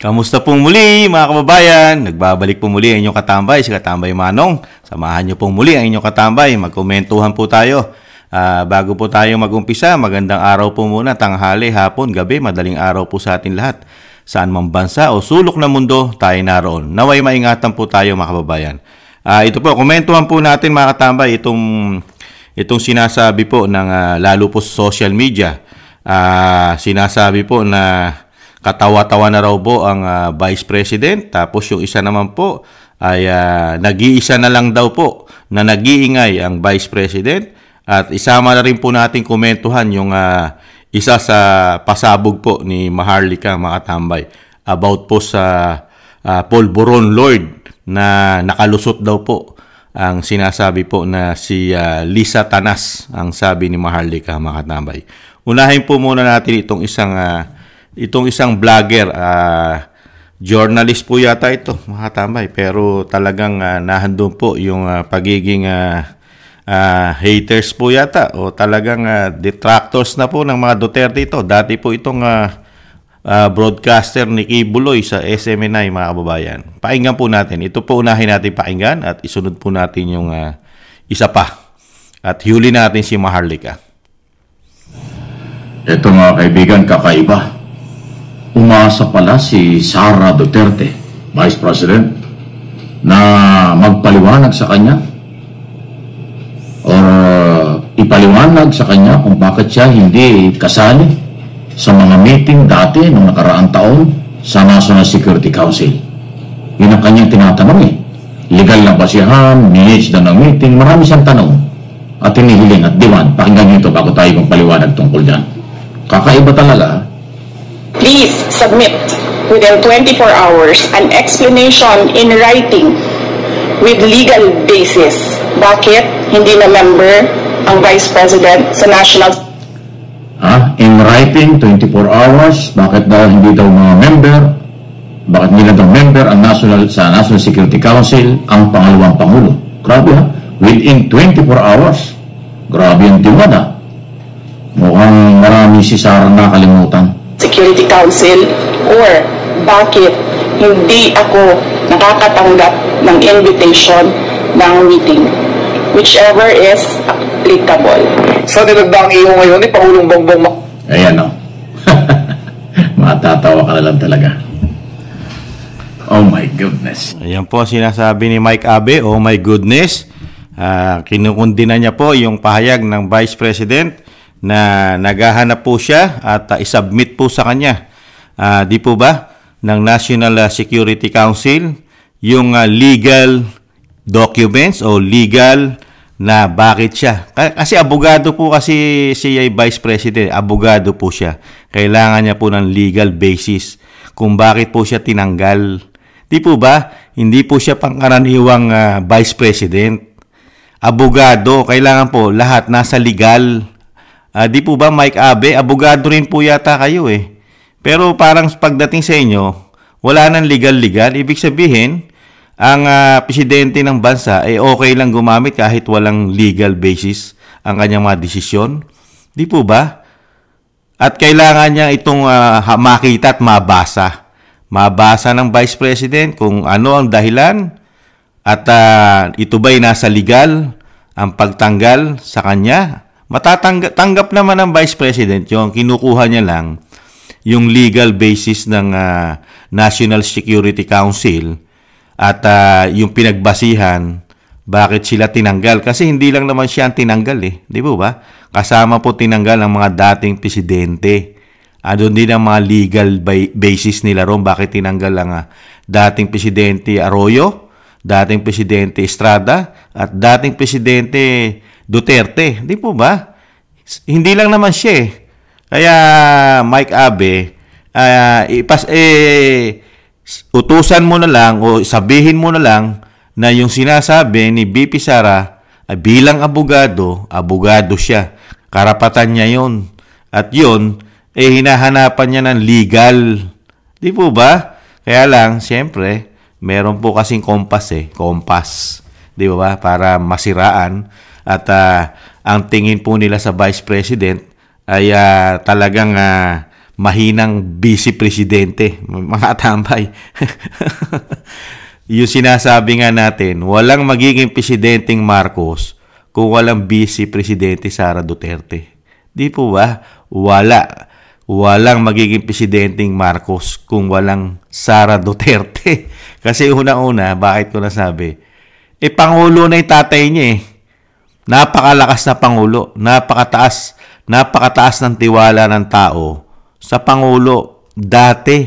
Kamusta pong muli mga kababayan? Nagbabalik po muli ang inyong katambay, si Katambay Manong. Samahan niyo pong muli ang inyong katambay. Magkomentuhan po tayo. Bago po tayo mag-umpisa, magandang araw po muna, tanghali, hapon, gabi, madaling araw po sa atin lahat. Saan mang bansa o sulok ng mundo, tayo naroon. Naway maingatan po tayo mga kababayan. Ito po, komentuhan po natin mga katambay, itong sinasabi po ng lalo po sa social media. Sinasabi po na katawa-tawa na raw po ang Vice President. Tapos yung isa naman po ay nag-iisa na lang daw po na nag-iingay ang Vice President. At isama na rin po natin komentuhan yung isa sa pasabog po ni Maharlika mga katambay about po sa Polvoron Lord na nakalusot daw po ang sinasabi po na si Lisa Tanas ang sabi ni Maharlika mga katambay. Unahin po muna natin itong isang vlogger, journalist po yata ito, mga katambay. Pero talagang nahandun po yung pagiging haters po yata o talagang detractors na po ng mga Duterte ito. Dati po itong broadcaster ni Kibuloy sa SMNI mga kababayan. Pakinggan po natin. Ito po unahin natin pakinggan at isunod po natin yung isa pa. At huli natin si Maharlika. Ito mga kaibigan, kakaiba. Umasa pala si Sara Duterte, Vice President, na magpaliwanag sa kanya or ipaliwanag sa kanya kung bakit siya hindi kasali sa mga meeting dati noong nakaraang taon sa National Security Council. Yun ang kanyang tinatanong eh. Legal na ba siya? Minutes na ng meeting? Marami siyang tanong at hinihiling at diwan. Pakinggan niyo ito bago tayo magpaliwanag tungkol dyan. Kakaiba talaga. Please submit within 24 hours an explanation in writing with legal basis. Bakit hindi na member ang Vice President sa National... In writing, 24 hours, bakit daw hindi daw mga member? Bakit hindi na daw member ang sa National Security Council ang pangalawang Pangulo? Grabe ha? Within 24 hours. Grabe yung tiwala. Mukhang marami si Sara nakalimutan. Security Council or bakit hindi ako nakakatanggap ng invitation ng meeting, whichever is applicable. Sa dinagdaang iyo ngayon ni Pangulong Bongbong Ayan o. Matatawa ka na lang talaga. Oh my goodness. Ayan po sinasabi ni Mike Abe, oh my goodness. Kinukundina niya po yung pahayag ng Vice President na naghahanap po siya at isubmit po sa kanya. Di po ba ng National Security Council yung legal documents o legal na bakit siya. Kasi abogado po kasi siya Vice President, abogado po siya. Kailangan niya po ng legal basis kung bakit po siya tinanggal. Di po ba? Hindi po siya pangkaraniwang Vice President. Abogado, kailangan po lahat nasa legal. Di po ba Mike Abe? Abogado rin po yata kayo eh. Pero parang pagdating sa inyo, wala nang legal-legal. Ibig sabihin, ang presidente ng bansa ay okay lang gumamit kahit walang legal basis ang kanyang mga desisyon. Di po ba? At kailangan niya itong makita at mabasa. Mabasa ng Vice President kung ano ang dahilan at ito ba'y nasa legal ang pagtanggal sa kanya. Matatanggap naman ng Vice President yung kinukuha niya lang yung legal basis ng National Security Council at yung pinagbasihan bakit sila tinanggal. Kasi hindi lang naman siya ang tinanggal eh. Di ba? Kasama po tinanggal ang mga dating presidente. Doon din ang mga legal basis nila ron bakit tinanggal ang dating presidente Arroyo, dating presidente Estrada at dating presidente Duterte, di po ba? Hindi lang naman siya eh. Kaya Mike Abe, utusan mo na lang o sabihin mo na lang na yung sinasabi ni BP Sara bilang abogado, abogado siya. Karapatan niya yon. At yon, hinahanapan niya ng legal. Di po ba? Kaya lang, siyempre, meron po kasing kompas. Di ba? Para masiraan. At ang tingin po nila sa Vice President ay talagang mahinang vice presidente, mga tambay. Yung sinasabi nga natin, walang magiging presidenteng Marcos kung walang vice presidente Sara Duterte. Di po ba? Walang magiging presidenteng Marcos kung walang Sara Duterte. Kasi unang-una, bakit ko nasabi? Pangulo na yung tatay niya eh. Napakalakas na Pangulo. Napakataas ng tiwala ng tao sa Pangulo. Dati,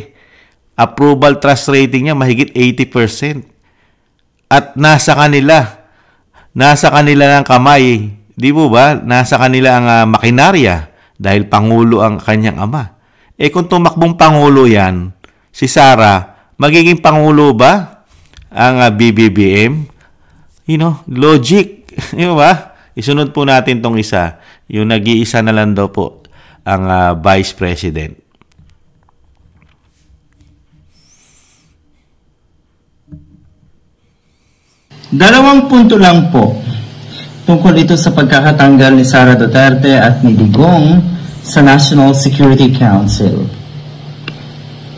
approval trust rating niya mahigit 80%. At nasa kanila ng kamay. Di po ba? Nasa kanila ang makinarya dahil Pangulo ang kanyang ama. Kung tumakbong Pangulo yan, si Sara, magiging Pangulo ba ang BBBM? Logic. Di ba? Isunod po natin tong isa. Yung nag-iisa na lang daw po ang Vice President. Dalawang punto lang po tungkol ito sa pagkakatanggal ni Sara Duterte at ni Digong sa National Security Council.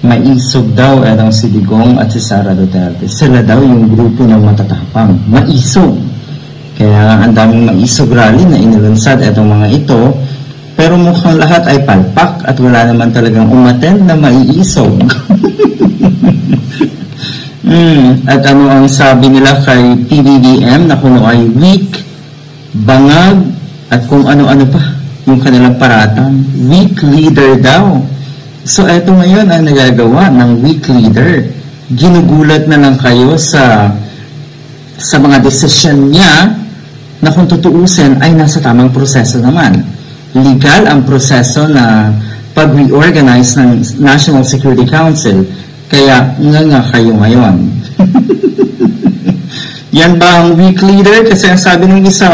Maisog daw etong si Digong at si Sara Duterte. Sila daw yung grupo ng matatapang. Maisog. Kaya ang daming maisog rally na inilunsad etong mga ito, pero mukhang lahat ay palpak at wala naman talagang umattend na maiisog. At ano ang sabi nila kay PBBM na kung ay weak, bangag, at kung ano-ano pa yung kanilang paratang. Weak leader daw. So eto ngayon ang nagagawa ng weak leader. Ginugulat na lang kayo sa mga desisyon niya na kung tutuusin ay nasa tamang proseso naman. Legal ang proseso na pag-reorganize ng National Security Council. Kaya nga kayo ngayon. Yan ba ang weak leader? Kasi ang sabi ng isa,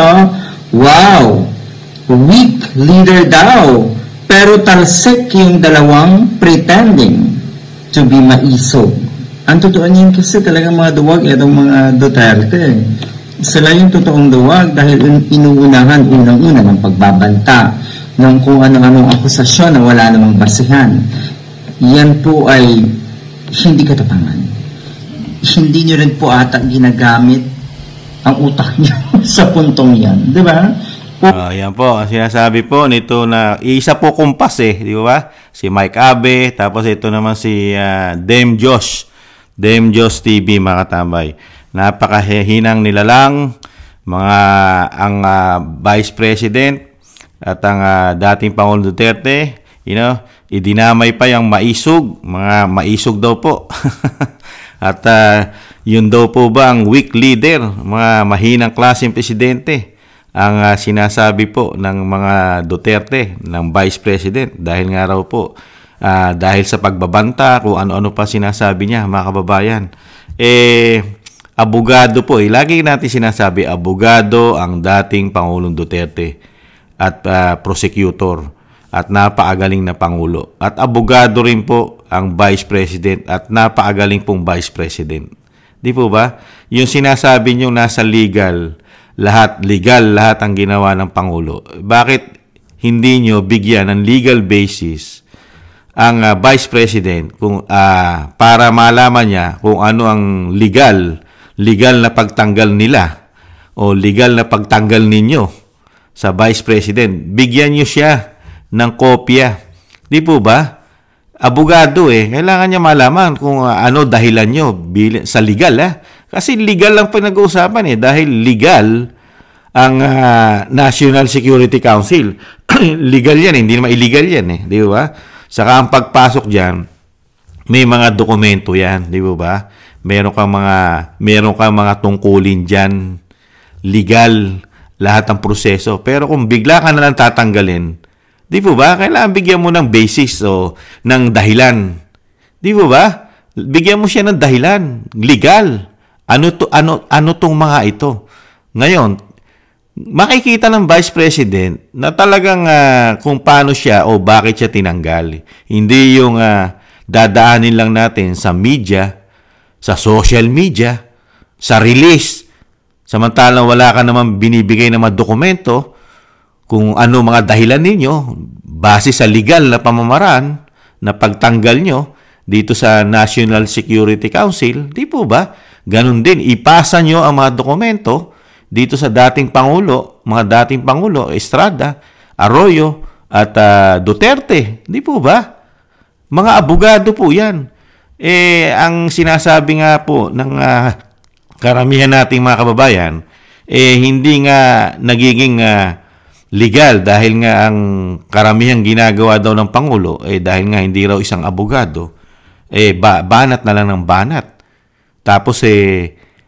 wow, weak leader daw. Pero talsik yung dalawang pretending to be maisog. Ang totoo niyan kasi talagang mga duwag itong mga Duterte. Sila yung totoong duwag dahil inuunahan unang-una ng pagbabanta ng kung ano-anong akusasyon na wala namang basihan. Yan po ay hindi katapangan. Hindi nyo rin po ata ginagamit ang utak nyo sa puntong yan. Di ba? Yan po, ang sinasabi po nito na isa po kumpas di ba? Si Mike Abe, tapos ito naman si Dem Josh TV, mga katambay. Napakahinang nilalang ang Vice President at ang dating Pangulong Duterte, idinamay pa yung maisog, mga maisog daw po. At yun daw po ba ang weak leader, mga mahinang klaseng presidente ang sinasabi po ng mga Duterte, ng Vice President, dahil nga raw po dahil sa pagbabanta, kung ano-ano pa sinasabi niya, mga kababayan. Abogado po, lagi natin sinasabi, abogado ang dating Pangulong Duterte at prosecutor at napakagaling na Pangulo. At abogado rin po ang Vice President at napakagaling pong Vice President. Di po ba? Yung sinasabi nyo nasa legal lahat ang ginawa ng Pangulo. Bakit hindi nyo bigyan ng legal basis ang Vice President kung para malaman niya kung ano ang legal na pagtanggal nila o legal na pagtanggal ninyo sa Vice President? Bigyan nyo siya ng kopya. Di po ba? Abogado kailangan niya malaman kung ano dahilan nyo sa legal Kasi legal lang pinag-uusapan dahil legal ang National Security Council. Legal yan, hindi naman illegal yan di ba? Saka ang pagpasok diyan, may mga dokumento yan, di ba? Meron kang mga tungkulin diyan, legal lahat ng proseso. Pero kung bigla ka na lang tatanggalin, di po ba? Kailangan bigyan mo ng basis o ng dahilan. Di po ba? Bigyan mo siya ng dahilan, legal. Ano tong mga ito? Ngayon, makikita ng Vice President na talagang kung paano siya o bakit siya tinanggal. Hindi yung dadaanin lang natin sa media, sa social media, sa release. Samantalang wala ka naman binibigay na mga dokumento kung ano mga dahilan ninyo base sa legal na pamamaraan. na pagtanggal nyo dito sa National Security Council, di po ba? Ganun din, ipasa nyo ang mga dokumento dito sa dating Pangulo, mga dating Pangulo, Estrada, Arroyo, at Duterte. Di po ba? Mga abogado po yan. Ang sinasabi nga po ng karamihan nating mga kababayan, hindi nga nagiging legal dahil nga ang karamihang ginagawa daw ng Pangulo, dahil nga hindi raw isang abogado, banat na lang ng banat. Tapos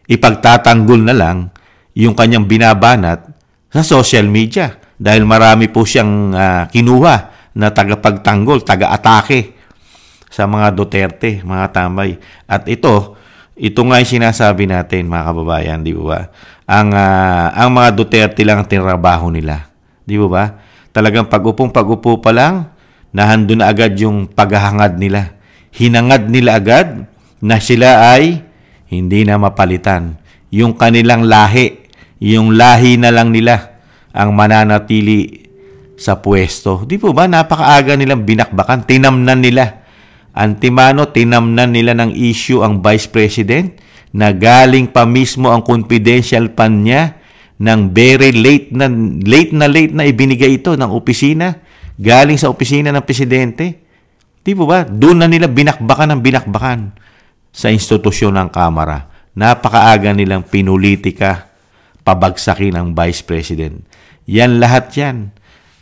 ipagtatanggol na lang yung kanyang binabanat sa social media dahil marami po siyang kinuha na tagapagtanggol, taga-atake sa mga Duterte, mga tambay. At ito nga yung sinasabi natin, mga kababayan, di ba? Ang mga Duterte lang ang tinrabaho nila. Di ba? Talagang pag-upo pa lang, nahando na agad yung paghahangad nila. Hinangad nila agad na sila ay hindi na mapalitan. Yung kanilang lahi, yung lahi na lang nila ang mananatili sa pwesto. Di po ba? Napakaaga nilang binakbakan. Tinamnan nila. Antimano, tinamnan nila ng issue ang Vice President na galing pa mismo ang confidential fund niya ng very late na ibinigay ito ng opisina. Galing sa opisina ng Presidente. Di po ba? Doon na nila binakbakan sa institusyon ng Kamara. Napakaaga nilang pinulitika pabagsakin ang Vice President. Yan lahat yan.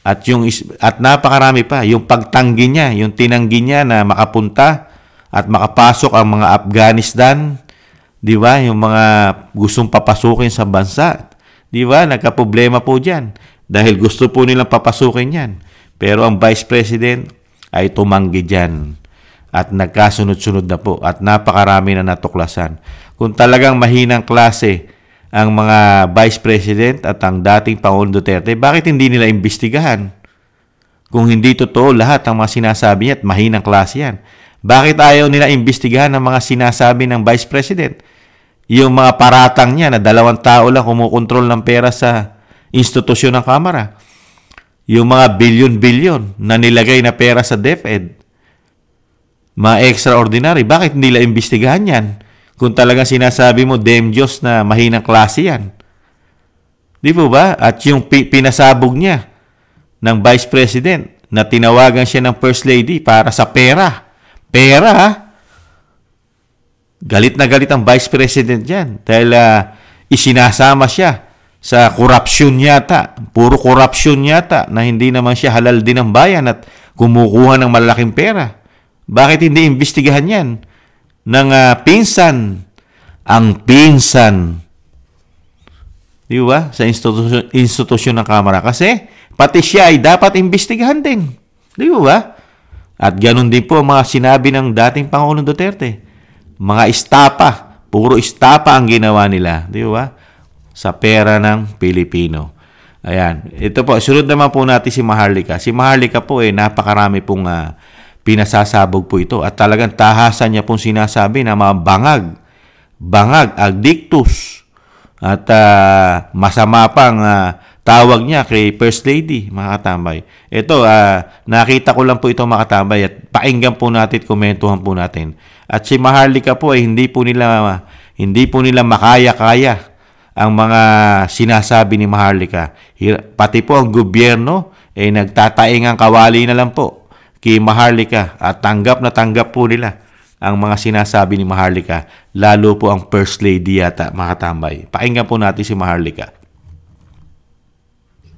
At napakarami pa. Yung pagtanggi niya, yung tinanggi niya na makapunta at makapasok ang mga Afghanistan, di ba? Yung mga gustong papasukin sa bansa. Di ba? Nagka-problema po dyan. Dahil gusto po nilang papasukin yan. Pero ang Vice President ay tumanggi dyan. At nagkasunod-sunod na po. At napakarami na natuklasan. Kung talagang mahinang klase ang mga Vice President at ang dating Pangulong Duterte, bakit hindi nila imbestigahan? Kung hindi totoo lahat ang mga sinasabi niya at mahinang klase yan. Bakit ayaw nila imbestigahan ang mga sinasabi ng Vice President? Yung mga paratang niya na 2 tao lang kumukontrol ng pera sa institusyon ng Kamara. Yung mga bilyon-bilyon na nilagay na pera sa DepEd. Mga extraordinary. Bakit hindi nila imbestigahan yan? Kung talagang sinasabi mo, Dem Diyos na mahinang klase yan. Di po ba? At yung pinasabog niya ng Vice President na tinawagan siya ng First Lady para sa pera. Pera, ha? Galit na galit ang Vice President dyan dahil isinasama siya sa korupsyon yata. Puro korupsyon yata na hindi naman siya halal din ng bayan at kumukuha ng malaking pera. Bakit hindi imbestigahan yan? Ng pinsan, ang pinsan, di ba? Sa institusyon ng Kamara. Kasi, pati siya ay dapat imbestigahan din. Di ba? At ganun din po ang mga sinabi ng dating Pangulong Duterte. Mga istapa, puro istapa ang ginawa nila. Di ba? Sa pera ng Pilipino. Ayan. Ito po, sunod naman po natin si Maharlika. Si Maharlika po napakarami pong pinasasabog po ito at talagang tahasan niya pong sinasabi na mga bangag, addictus at masama pang tawag niya kay First Lady, mga katambay. Ito, nakita ko lang po ito, mga katambay, at pakinggan po natin, komentuhan po natin. At si Maharlika po hindi po nila makaya-kaya ang mga sinasabi ni Maharlika. Pati po ang gobyerno nagtataingang kawali na lang po kay Maharlika at tanggap na tanggap po nila ang mga sinasabi ni Maharlika, lalo po ang First Lady yata, mga katambay. Pakinggan po natin si Maharlika.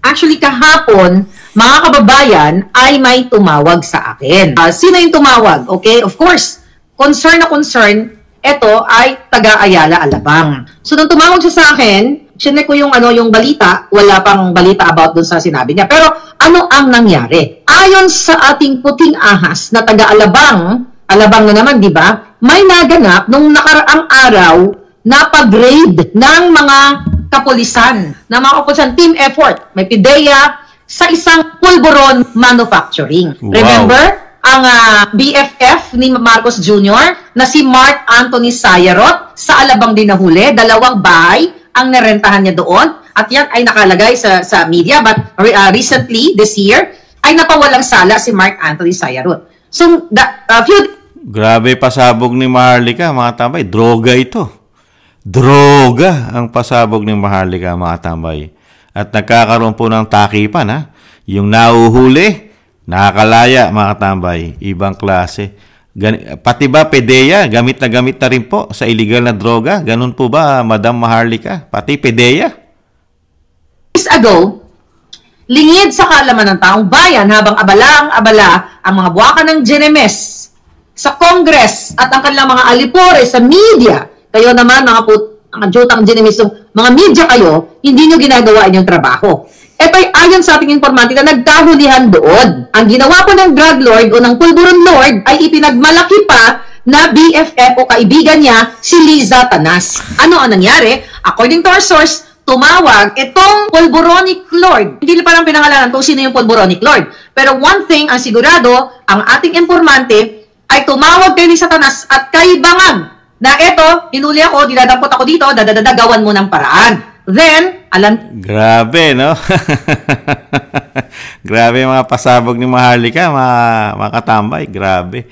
Actually, kahapon, mga kababayan, ay may tumawag sa akin. Sino yung tumawag? Okay, of course, concern na concern, ito ay taga-Ayala, Alabang. So, nung tumawag siya sa akin, sinek ko yung balita, wala pang balita about dun sa sinabi niya. Pero ano ang nangyari? Ayon sa ating puting ahas na taga-Alabang, Alabang na naman, di ba? May naganap nung nakaraang araw na pag-raid ng mga kapulisan, team effort, may PIDEA, sa isang pulburon manufacturing. Wow. Remember, ang BFF ni Marcos Jr. na si Mark Anthony Sayarot sa Alabang din nahuli, 2 bahay ang narentahan niya doon, at yan ay nakalagay sa media, but recently, this year, ay napawalang sala si Mark Anthony Sayarot. So, Grabe pasabog ni Maharlika, mga tambay. Droga ito. Droga ang pasabog ni Maharlika, mga tambay. At nagkakaroon po ng takipan, ha? Yung nauhuli, nakakalaya, mga tambay. Ibang klase. Pati ba PDEA, gamit na rin po sa illegal na droga? Ganun po ba, Madam Maharlika? Pati PDEA? Years ago, lingid sa kaalaman ng taong bayan habang abala ang mga buwaka ng GNMS sa Congress at ang kanilang mga alipore sa media. Kayo naman, mga jutang GNMS, mga media kayo, hindi nyo ginagawa inyong trabaho. Ito'y ayon sa ating informante na nagkahulihan doon. Ang ginawa po ng drug lord o ng pulburon lord ay ipinagmalaki pa na BFF o kaibigan niya si Liza Tanas. Ano ang nangyari? According to our source, tumawag itong pulburonic lord. Hindi pa lang pinangalanan kung sino yung pulburonic lord. Pero one thing ang sigurado, ang ating informante ay tumawag kay Liza Tanas at kay Bangag na eto, hinuli ako, dinadampot ako dito, dadadagawan mo ng paraan. Then, Grabe, no? Grabe mga pasabog ni Maharlika, mga katambay. Grabe.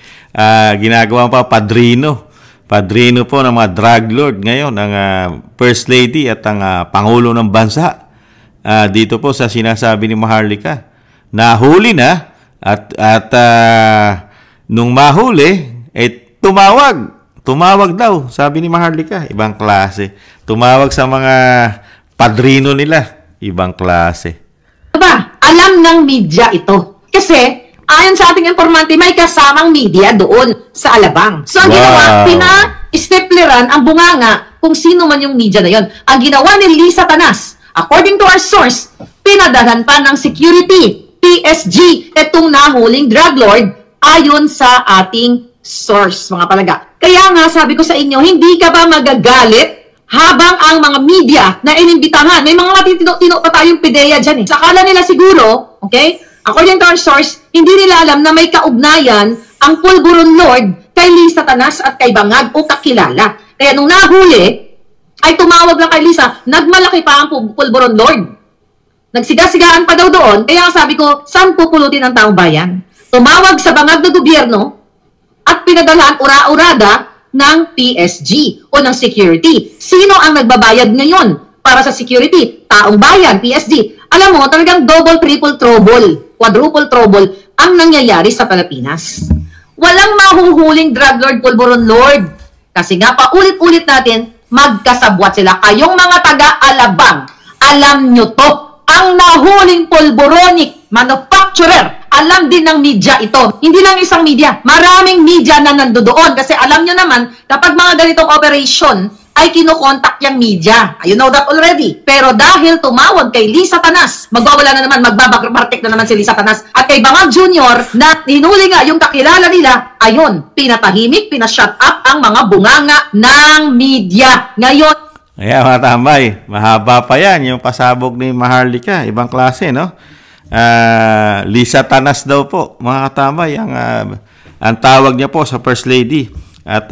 Ginagawa pa padrino. Padrino po ng mga drug lord ngayon, ang First Lady at ang Pangulo ng Bansa. Dito po sa sinasabi ni Maharlika. Nahuli na at nung mahuli, tumawag. Tumawag daw, sabi ni Maharlika. Ibang klase. Tumawag sa mga padrino nila. Ibang klase. Diba? Alam ng media ito. Kasi, ayon sa ating informante, may kasamang media doon sa Alabang. So, ang ginawa, pina-stepleran ang bunganga kung sino man yung media na yon. Ang ginawa ni Liza Tanas, according to our source, pinadalhan pa ng security, PSG, itong nahuling drug lord, ayon sa ating source, mga palaga. Kaya nga, sabi ko sa inyo, hindi ka ba magagalit habang ang mga media na inimbitahan, may mga matitino pa tayong PDEA dyan eh. Sakala nila siguro, okay, according to our source, hindi nila alam na may kaugnayan ang pulburon lord kay Liza Tanas at kay Bangag o kakilala. Kaya nung nahuli, ay tumawag lang kay Liza, nagmalaki pa ang pulburon lord. Nagsigasigaan pa daw doon, kaya sabi ko, saan pupulutin ang taong bayan? Tumawag sa Bangag na gobyerno at pinadalhan ura-urada ng PSG o ng security. Sino ang nagbabayad ngayon para sa security? Taong bayan, PSG. Alam mo, talagang double, triple trouble, quadruple trouble ang nangyayari sa Pilipinas. Walang mahuhuling drug lord, pulburon lord. Kasi nga, paulit-ulit natin, magkasabwat sila. Kayong mga taga-Alabang, alam nyo to, ang nahuling pulburonic manufacturer, alam din ng media ito. Hindi lang isang media. Maraming media na nandoon. Kasi alam nyo naman, kapag mga ganitong operation, ay kinukontak yung media. You know that already. Pero dahil tumawag kay Liza Tanas, magwawala na naman, magbabagrmartik na naman si Liza Tanas, at kay Bangag Jr. na hinuli nga yung kakilala nila, ayun, pinatahimik, pinashut up ang mga bunganga ng media. Ngayon, Ayan, mga tambay. Mahaba pa yan, yung pasabog ni Maharlika. Ibang klase, no? Liza Tanas daw po, mga katambay, ang tawag niya po sa First Lady. At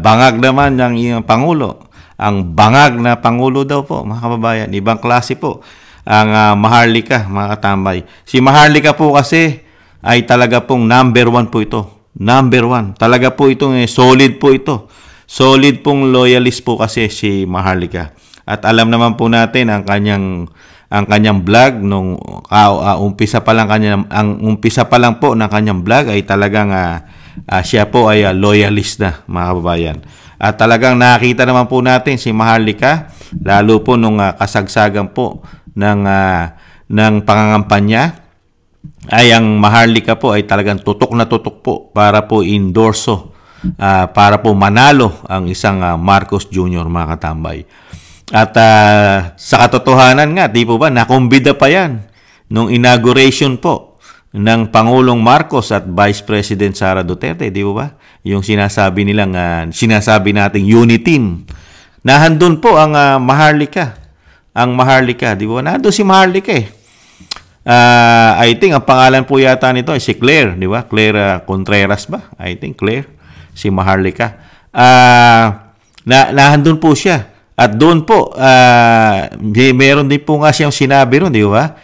Bangag naman ng iyong Pangulo. Ang Bangag na Pangulo daw po, mga kababayan. Ibang klase po ang Maharlika, mga katambay. Si Maharlika po kasi ay talaga pong number 1 po ito. Number 1. Talaga po itong solid po ito. Solid pong loyalist po kasi si Maharlika. At alam naman po natin ang kanyang vlog nung umpisa pa lang po ng kanyang vlog ay talagang siya po ay loyalist na, mga kababayan. At talagang nakita naman po natin si Maharlika lalo po nung kasagsagan po ng pangangampanya ay ang Maharlika po ay talagang tutok na tutok po para po endorso, para po manalo ang isang Marcos Jr., mga katambay. At sa katotohanan nga, di po ba, nakumbida pa yan nung inauguration po ng Pangulong Marcos at Vice President Sara Duterte, di po ba? Yung sinasabi nating unity team. Nahandun po ang Maharlika. Ang Maharlika, di ba? Nandun si Maharlika eh. I think ang pangalan po yata nito ay si Claire, di ba? Claire Contreras ba? I think Claire, si Maharlika. Nahandun po siya. At doon po, meron din po nga siyang sinabi ron, di ba?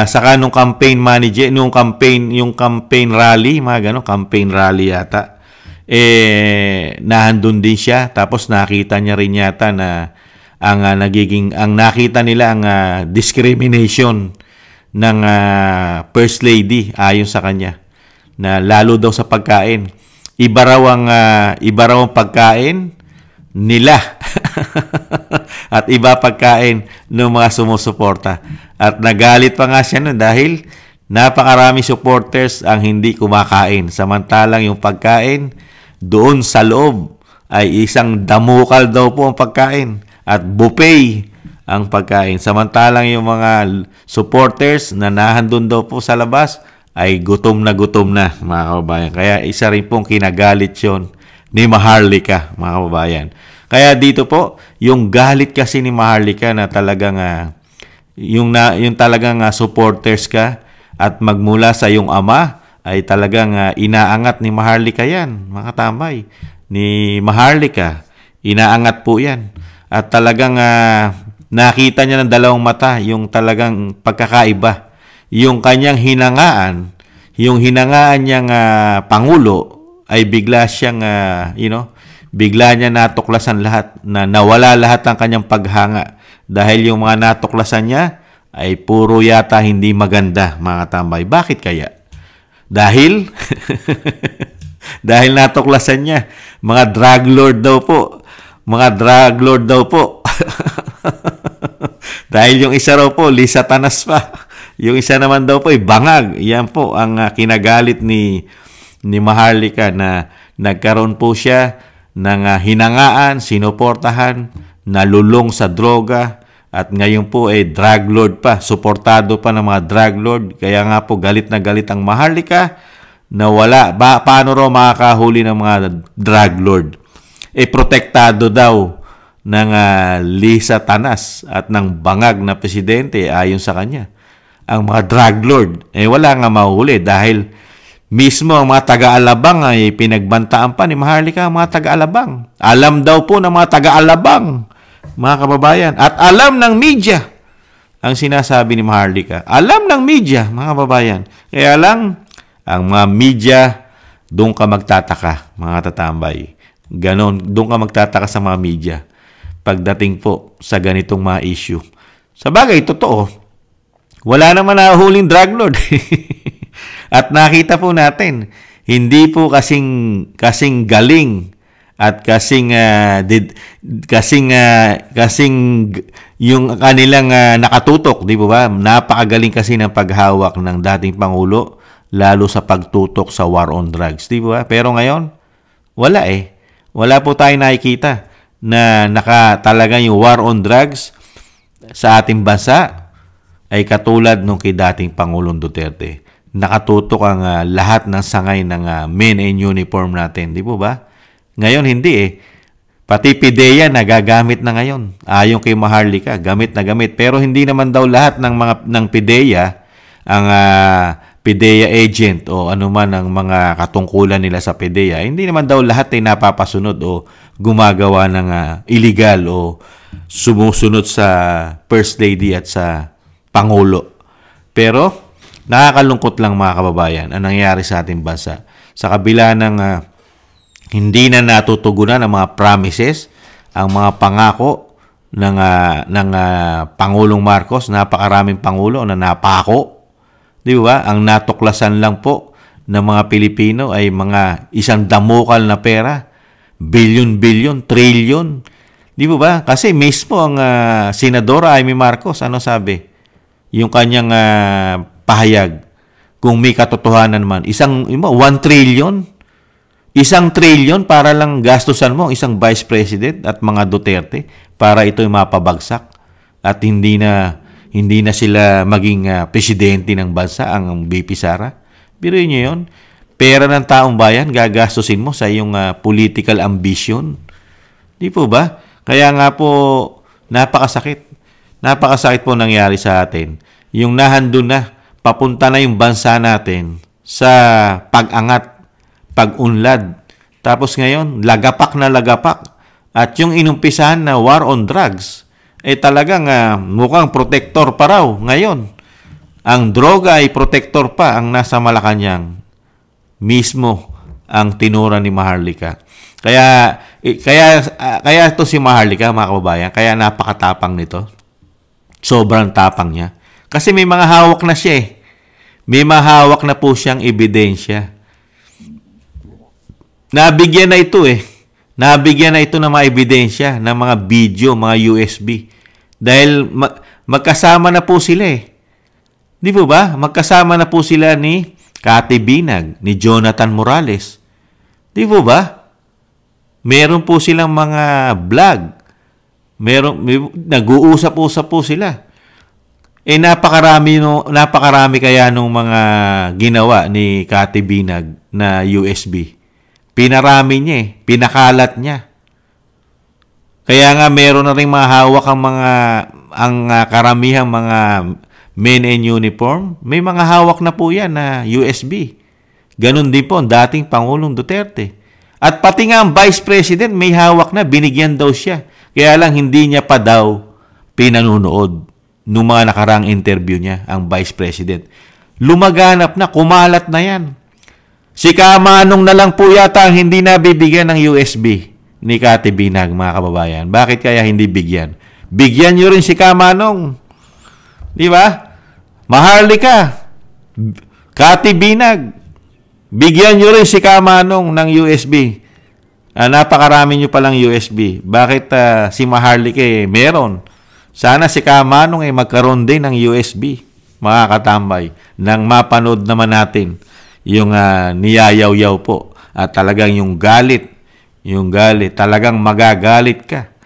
saka nung campaign manager, yung campaign rally, mga ganon, campaign rally yata, nahandun din siya. Tapos nakita niya rin yata na ang nakita nila ang discrimination ng First Lady ayon sa kanya, na lalo daw sa pagkain. Iba raw ang pagkain nila at iba pagkain ng mga sumusuporta. At nagalit pa nga siya nun dahil napakarami supporters ang hindi kumakain. Samantalang yung pagkain doon sa loob ay isang damukal daw po ang pagkain at buffet ang pagkain. Samantalang yung mga supporters na nahandun daw po sa labas ay gutom na, mga kababayan. Kaya isa rin pong kinagalit yun ni Maharlika, mga kababayan. Kaya dito po, yung galit kasi ni Maharlika na talagang yung talagang supporters ka at magmula sa iyong ama ay talagang inaangat ni Maharlika yan, mga tambay. Ni Maharlika, inaangat po yan. At talagang nakita niya ng dalawang mata yung talagang pagkakaiba. Yung kanyang hinangaan niyang pangulo ay bigla siyang, bigla niya natuklasan lahat, na nawala lahat ng kanyang paghanga. Dahil yung mga natuklasan niya ay puro yata hindi maganda, mga tambay. Bakit kaya? Dahil natuklasan niya, mga drug lord daw po. Dahil yung isa raw po, Lisa Tanas pa. Yung isa naman daw po ay bangag. Yan po ang kinagalit ni Maharlika, na nagkaroon po siya ng hinangaan, sinuportahan, nalulong sa droga, at ngayon po ay drug lord pa, suportado pa ng mga drug lord. Kaya nga po galit na galit ang Maharlika na paano raw makakahuli ng mga drug lord? Protektado daw ng Lisa Tanas at ng bangag na presidente ayon sa kanya. Ang mga drug lord, wala nga mahuli dahil mismo ang mga taga-Alabang ay pinagbantaan pa ni Maharlika ang mga taga-Alabang. Alam daw po ng mga taga-Alabang, mga kababayan, at alam ng media ang sinasabi ni Maharlika. Alam ng media, mga kababayan. Kaya lang, ang mga media, doon ka magtataka, mga tatambay. Ganon, doon ka magtataka sa mga media pagdating po sa ganitong mga issue. Sa bagay, totoo, wala naman nahuling drug lord. At nakita po natin, hindi po kasing galing at kasing yung kanilang nakatutok, di ba? Napakagaling kasi ng paghawak ng dating Pangulo, lalo sa pagtutok sa war on drugs, di ba? Pero ngayon, wala Wala po tayong nakikita na talaga yung war on drugs sa ating bansa ay katulad nung kay dating Pangulong Duterte. Nakatutok ang lahat ng sangay ng men in uniform natin, di po ba? Ngayon hindi Pati PIDEA nagagamit na ngayon. Ayon kay Maharlika, gamit na gamit. Pero hindi naman daw lahat ng PIDEA ang PIDEA agent o anuman ang mga katungkulan nila sa PIDEA. Hindi naman daw lahat ay napapasunod o gumagawa ng illegal o sumusunod sa First Lady at sa Pangulo. Pero nakakalungkot lang mga kababayan ang nangyari sa ating bansa. Sa kabila ng hindi na natutugunan ang mga promises, ang mga pangako ng Pangulong Marcos, napakaraming Pangulo na napako. Di ba? Ang natuklasan lang po ng mga Pilipino ay mga isang damukal na pera, bilyon-bilyon, trilyon. Di ba? Kasi mismo ang Senadora Amy Marcos, ano sabi? Yung kanyang pahayag, kung may katotohanan man, 1 trillion, 1 trillion para lang gastusan mo isang Vice President at mga Duterte para ito'y mapabagsak at hindi na sila maging presidente ng bansa, ang BP Sara. Biruin niyo yun. Pera ng taong bayan, gagastusin mo sa iyong political ambition. Di po ba? Kaya nga po, napakasakit. Napakasakit po nangyari sa atin. Yung nahandun na, papunta na yung bansa natin sa pag-angat, pag-unlad. Tapos ngayon, lagapak na lagapak. At yung inumpisahan na war on drugs, talagang mukhang protector pa raw ngayon. Ang droga ay protector pa ang nasa Malacanang. Mismo ang tinura ni Maharlika. Kaya ito si Maharlika, mga kababayan, kaya napakatapang nito. Sobrang tapang niya. Kasi may mga hawak na siya eh. May mahawak na po siyang ebidensya. Nabigyan na ito eh. Nabigyan na ito ng mga ebidensya, ng mga video, mga USB. Dahil magkasama na po sila eh. Di po ba? Magkasama na po sila ni Cathy Binag, ni Jonathan Morales. Di po ba? Meron po silang mga vlog. Nag-uusap-usap po sila. Napakarami kaya nung mga ginawa ni Cathy Binag na USB. Pinarami niya eh. Pinakalat niya. Kaya nga meron na rin mga hawak ang karamihang mga men in uniform. May mga hawak na po yan na USB. Ganon din po ang dating Pangulong Duterte. At pati nga ang Vice President may hawak na, binigyan daw siya. Kaya lang hindi niya pa daw pinanunood nung mga nakarang interview niya, ang Vice President. Lumaganap na, kumalat na yan. Si Kamanong na lang po yata ang hindi nabibigyan ng USB ni Cathy Binag, mga kababayan. Bakit kaya hindi bigyan? Bigyan nyo rin si Kamanong. Di ba? Maharlika, Cathy Binag, bigyan nyo rin si Kamanong ng USB. Napakarami nyo palang USB. Bakit si Maharlika meron? Sana si Kamanong magkaroon din ng USB, mga katambay, nang mapanood naman natin yung niyayaw-yaw po. At talagang yung galit, talagang magagalit ka.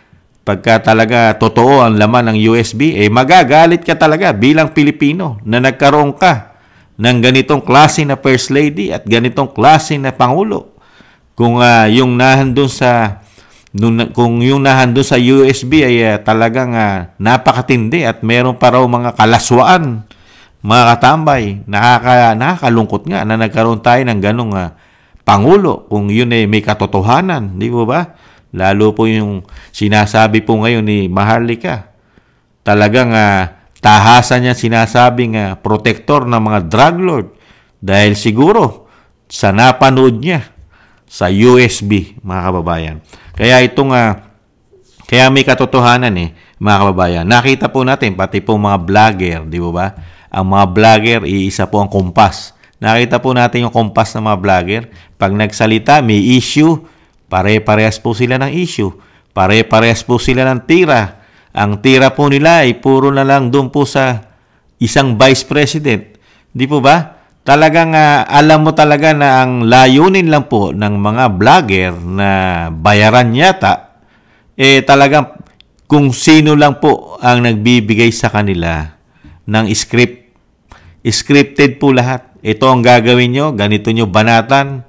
Pagka talaga totoo ang laman ng USB, magagalit ka talaga bilang Pilipino na nagkaroon ka ng ganitong klase na First Lady at ganitong klase na Pangulo. Kung yung nahandun sa USB ay talagang napakatindi at meron pa raw mga kalaswaan, mga katambay, nakakalungkot nga na nagkaroon tayo ng ganong Pangulo kung yun ay may katotohanan, di ba ba? Lalo po yung sinasabi po ngayon ni Maharlika. Talagang tahasan niya sinasabing protector ng mga drug lord. Dahil siguro sa napanood niya sa USB, mga kababayan. Kaya kaya may katotohanan mga kababayan. Nakita po natin, pati po mga vlogger, di ba? Ang mga vlogger, iisa po ang kompas. Nakita po natin yung kompas ng mga vlogger. Pag nagsalita, may issue, pare-parehas po sila ng issue. Pare-parehas po sila ng tira. Ang tira po nila ay puro na lang doon po sa isang vice president. Di po ba? Talagang alam mo talaga na ang layunin lang po ng mga vlogger na bayaran yata, talagang kung sino lang po ang nagbibigay sa kanila ng script. Scripted po lahat. Ito ang gagawin nyo, ganito nyo banatan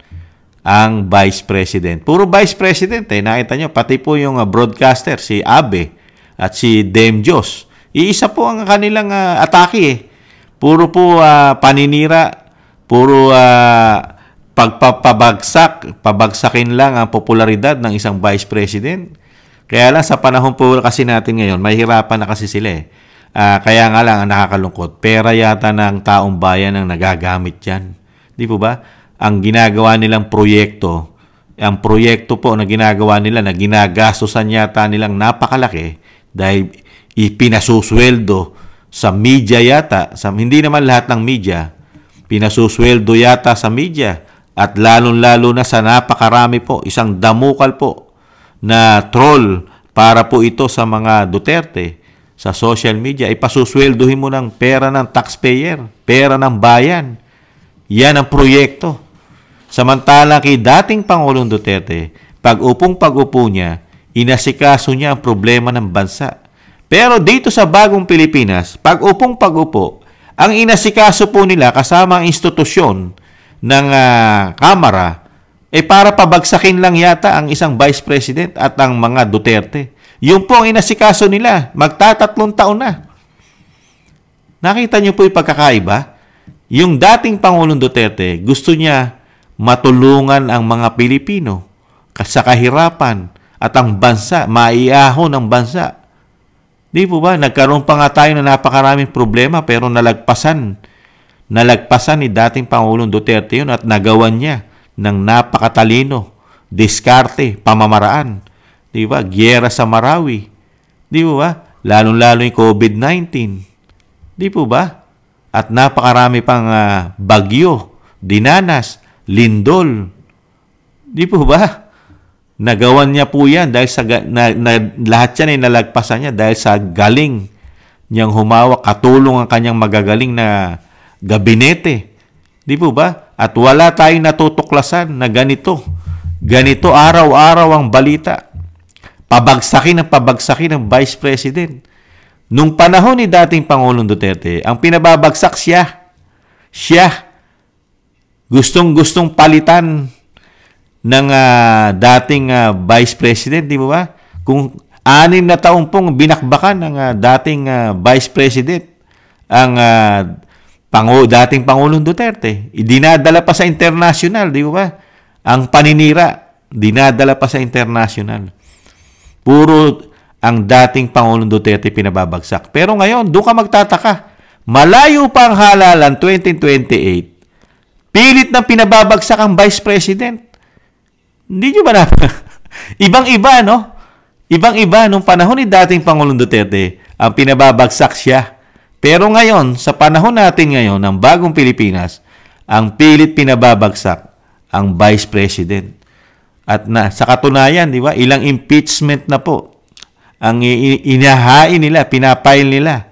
ang Vice President. Puro Vice President nakita nyo, pati po yung broadcaster, si Abe at si Dem Diyos. Iisa po ang kanilang atake Puro po paninira, puro pabagsakin lang ang popularidad ng isang Vice President. Kaya lang sa panahon po kasi natin ngayon, mahirapan na kasi sila kaya nga lang ang nakakalungkot, pera yata ng taong bayan ang nagagamit yan. Di po ba? Ang ginagawa nilang proyekto, ang proyekto po na ginagawa nila na ginagastosan yata nilang napakalaki dahil ipinasusweldo sa media yata, hindi naman lahat ng media, pinasusweldo yata sa media at lalong-lalo na sa napakarami po, isang damukal po na troll para po ito sa mga Duterte sa social media, ipasusweldohin mo ng pera ng taxpayer, pera ng bayan. Yan ang proyekto. Samantala kay dating Pangulong Duterte, pag-upo niya, inasikaso niya ang problema ng bansa. Pero dito sa bagong Pilipinas, pag-upo, ang inasikaso po nila kasama ang institusyon ng Kamara, para pabagsakin lang yata ang isang Vice President at ang mga Duterte. Yung po ang inasikaso nila, magtatatlong taon na. Nakita niyo po yung pagkakaiba? Yung dating Pangulong Duterte, gusto niya matulungan ang mga Pilipino sa kahirapan at ang bansa, maiahon ang bansa. Di po ba? Nagkaroon pa nga tayo ng napakaraming problema pero nalagpasan ni dating Pangulong Duterte yun at nagawan niya ng napakatalino, diskarte, pamamaraan. Di ba? Giyera sa Marawi. Di po ba? Lalong-lalo yung COVID-19. Di po ba? At napakarami pang bagyo, dinanas, lindol. Di po ba? Nagawan niya po yan dahil sa lahat yan ay nalagpasan niya dahil sa galing niyang humawak, katulong ang kanyang magagaling na gabinete. Di po ba? At wala tayong natutuklasan na ganito araw-araw ang balita. Pabagsakin ng Vice President. Nung panahon ni dating Pangulong Duterte, ang pinababagsak siya. Gustong-gustong palitan ng dating Vice President, di ba? Kung 6 na taon pong binakbakan ng dating Vice President ang dating Pangulong Duterte. Dinadala pa sa international, di ba? Ang paninira, dinadala pa sa international. Puro ang dating Pangulong Duterte pinababagsak. Pero ngayon, doon ka magtataka. Malayo pa ang halalan 2028. Pilit na pinababagsak ang Vice President. Hindi nyo ba na? Ibang-iba, no? Ibang-iba nung panahon ni dating Pangulong Duterte, ang pinababagsak siya. Pero ngayon, sa panahon natin ngayon, ng bagong Pilipinas, ang pilit pinababagsak ang Vice President. At sa katunayan, di ba, ilang impeachment na po ang inahain nila, pinapile nila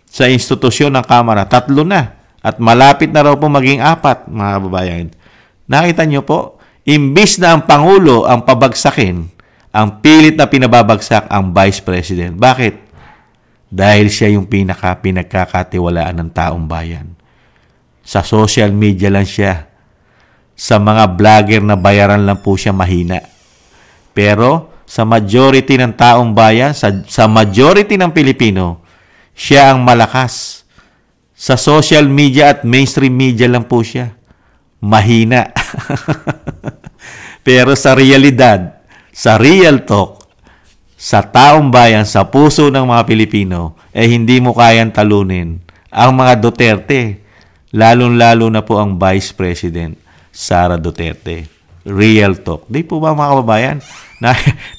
sa institusyon ng Kamara. 3 na. At malapit na raw po maging 4, mga kababayan. Nakita nyo po, imbis na ang Pangulo ang pabagsakin, ang pilit na pinababagsak ang Vice President. Bakit? Dahil siya yung pinagkakatiwalaan ng taong bayan. Sa social media lang siya. Sa mga vlogger na bayaran lang po siya mahina. Pero sa majority ng taong bayan, sa majority ng Pilipino, siya ang malakas. Sa social media at mainstream media lang po siya mahina. Pero sa realidad, sa real talk, sa taong bayan, sa puso ng mga Pilipino, hindi mo kayang talunin ang mga Duterte, lalong-lalo na po ang Vice President, Sara Duterte. Real talk. Di po ba mga kababayan?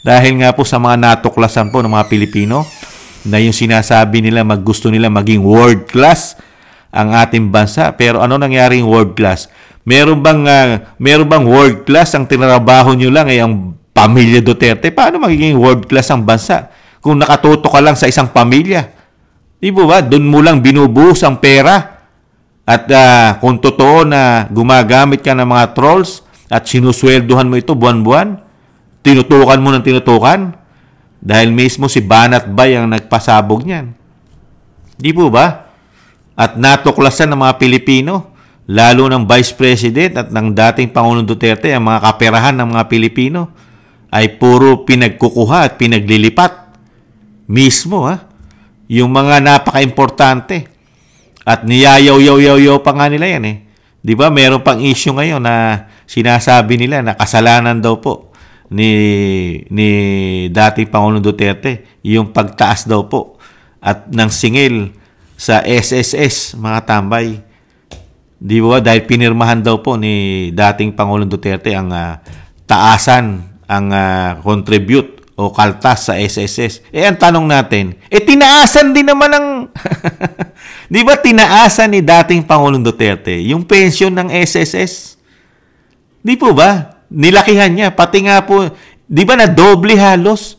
Dahil nga po sa mga natuklasan po ng mga Pilipino, na yung sinasabi nila, gusto nila maging world class ang ating bansa. Pero ano nangyari yung world class? Meron bang world class ang tinrabaho nyo lang ang pamilya Duterte? Paano magiging world class ang bansa kung nakatutok ka lang sa isang pamilya? Di ba? Doon mo lang binubuhos ang pera. At kung totoo na gumagamit ka ng mga trolls at sinusweldohan mo ito buwan-buwan, tinutukan mo ng tinutukan, dahil mismo si Banat Bay ang nagpasabog niyan. Di po ba? At natuklasan ng mga Pilipino, lalo ng Vice President at ng dating Pangulong Duterte, ang mga kaperahan ng mga Pilipino ay puro pinagkukuha at pinaglilipat. Mismo, yung mga napaka-importante. At niyayaw-yaw-yaw pa nga nila yan Di ba? Meron pang issue ngayon na sinasabi nila na kasalanan daw po ni dating Pangulong Duterte yung pagtaas daw po at ng singil sa SSS, mga tambay. Di ba? Dahil pinirmahan daw po ni dating Pangulong Duterte ang taasan, ang contribute o kaltas sa SSS. Ang tanong natin, tinaasan din naman ng di ba tinaasan ni dating Pangulong Duterte yung pension ng SSS? Di po ba? Nilakihan niya. Pati nga po, di ba na doble halos?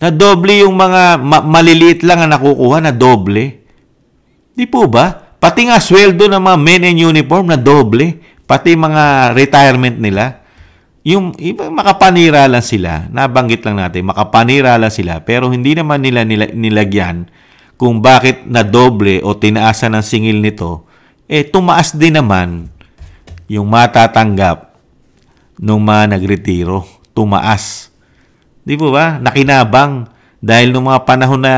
Na doble yung mga maliliit lang ang nakukuha, na doble. Di po ba? Pati nga sweldo ng mga men in uniform na doble. Pati mga retirement nila. Yung iba makapanira lang sila. Nabanggit lang natin, makapanira lang sila. Pero hindi naman nila nilagyan kung bakit na doble o tinaasan ng singil nito. Tumaas din naman yung matatanggap nung mga nagretiro. Tumaas. Di po ba? Nakinabang. Dahil nung mga panahon na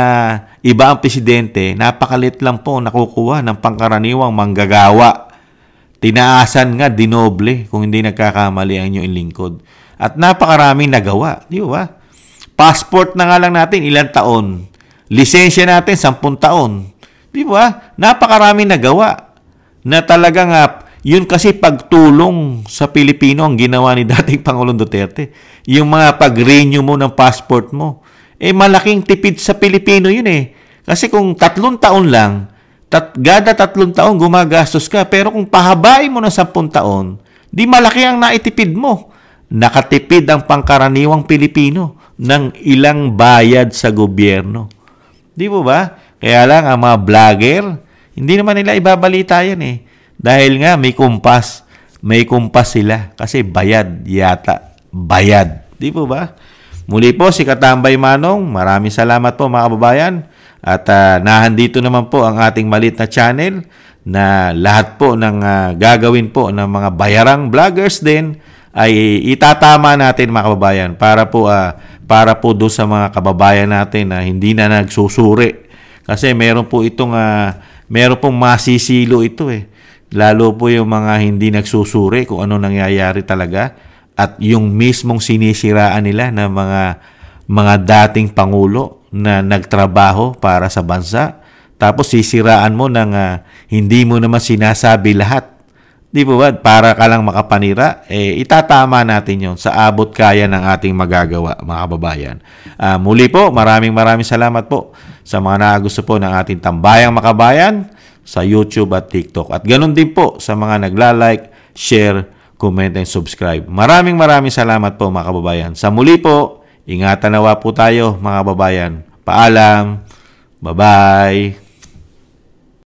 iba ang presidente, napakalit lang po nakukuha ng pangkaraniwang manggagawa. Tinaasan nga, dinoble, kung hindi nagkakamali ang inyong lingkod. At napakaraming nagawa. Di ba? Passport na nga lang natin, ilang taon. lisensya natin 10 taon. Di ba? Napakaraming nagawa na talagang yun kasi pagtulong sa Pilipino ang ginawa ni dating Pangulong Duterte. Yung mga pag-renew mo ng passport mo, malaking tipid sa Pilipino yun eh. Kasi kung 3 taon lang, gada 3 taon gumagastos ka, pero kung pahabain mo ng 10 taon, di malaki ang naitipid mo. Nakatipid ang pangkaraniwang Pilipino ng ilang bayad sa gobyerno. Di po ba? Kaya lang ang mga vlogger, hindi naman nila ibabalita yan eh. Dahil nga may kumpas. May kumpas sila. Kasi bayad yata. Bayad. Di po ba? Muli po si Katambay Manong. Maraming salamat po mga kababayan. At nahandito naman po ang ating maliit na channel na lahat po ng gagawin po ng mga bayarang vloggers din ay itatama natin mga kababayan para po doon sa mga kababayan natin na hindi na nagsusuri. Kasi meron pong masisilo ito eh. Lalo po yung mga hindi nagsusuri kung ano nangyayari talaga at yung mismong sinisiraan nila ng mga dating pangulo na nagtrabaho para sa bansa. Tapos sisiraan mo ng hindi mo naman sinasabi lahat. Di po ba? Para ka lang makapanira, itatama natin yon sa abot kaya ng ating magagawa, mga kababayan. Muli po, maraming salamat po sa mga gusto po ng ating Tambayang Makabayan sa YouTube at TikTok. At ganun din po sa mga nagla-like, share, comment, and subscribe. Maraming salamat po mga kababayan. Sa muli po, ingatan nawa po tayo mga kababayan. Paalam. Bye-bye.